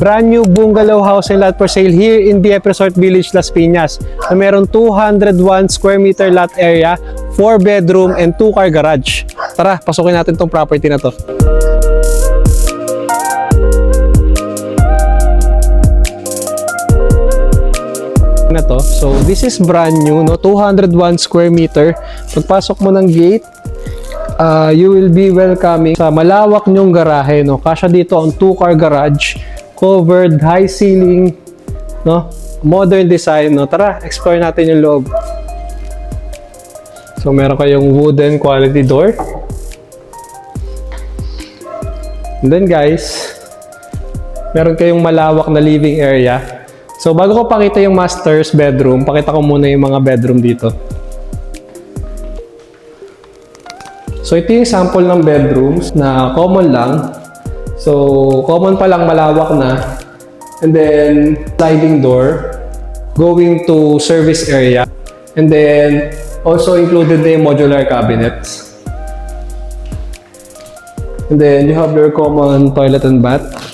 Brand new bungalow house and lot for sale here in DF Resort Village, Las Piñas. Na meron 201 square meter lot area, 4 bedroom and 2 car garage. Tara, pasukin natin tong property na to. So this is brand new, no? 201 square meter. Pagpasok mo ng gate, you will be welcoming sa malawak nyong garahe, no? Kasya dito ang 2 car garage, covered, high ceiling, no? Modern design, no? Tara, explore natin yung loob. So meron kayong wooden quality door. And then guys, meron kayong malawak na living area. So bago ko pakita yung master's bedroom, pakita ko muna yung mga bedroom dito. So ito yung sample ng bedrooms na common lang. So common pa lang, malawak na. And then sliding door going to service area. And then also included na yung modular cabinets. And then you have your common toilet and bath.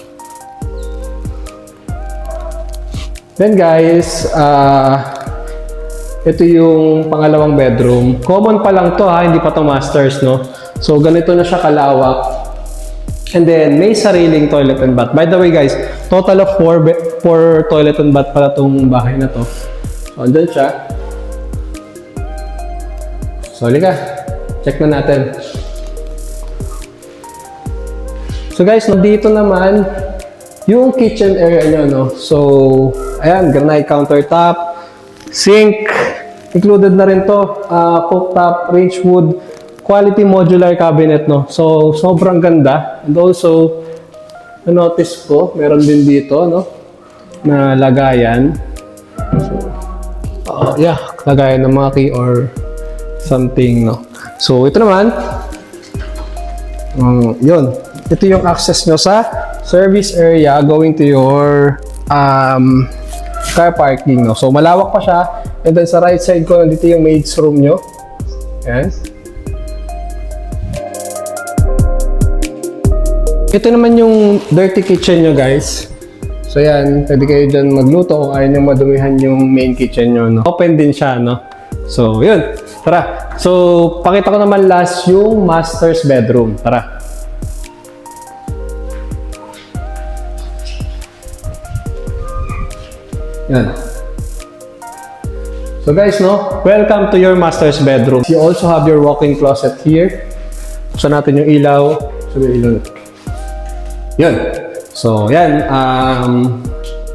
Then guys, ito yung pangalawang bedroom. Common pa lang to ha, hindi pa to masters, no? So ganito na siya kalawak. And then may sariling toilet and bath. By the way guys, total of 4 toilet and bath pala tong bahay na to. So andun siya. So halika, check na natin. So guys, nandito naman yung kitchen area nyo, no? So, ayan, granite countertop, sink, included na rin to, cooktop, range wood, quality modular cabinet, no? So, sobrang ganda. And also, na-notice ko, meron din dito, no? Na lagayan. Yeah, lagayan ng mga key or something, no? So, ito naman, yun. Ito yung access nyo sa service area going to your car parking, no? So malawak pa siya. And then sa right side ko, nandito yung maid's room nyo. Ayan. Ito naman yung dirty kitchen nyo, guys. So yan, pwede kayo dyan magluto kung ayaw nyo madumihan yung main kitchen nyo, no? Open din siya, no? So yun, tara. So pakita ko naman last yung master's bedroom. Tara. Yan. So guys, no, welcome to your master's bedroom. You also have your walk-in closet here. Buksan natin yung ilaw. So yung ilaw. Yun. So yan,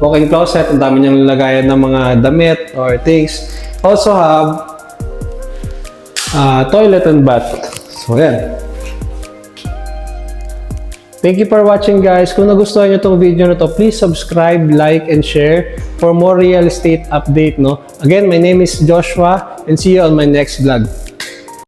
walk-in closet. Ang dami niyang lagayan ng mga damit or things. Also have toilet and bath. So yan. Thank you for watching guys. Kung nagustuhan nyo itong video na to, please subscribe, like, and share for more real estate update, no? Again, my name is Joshua and see you on my next vlog.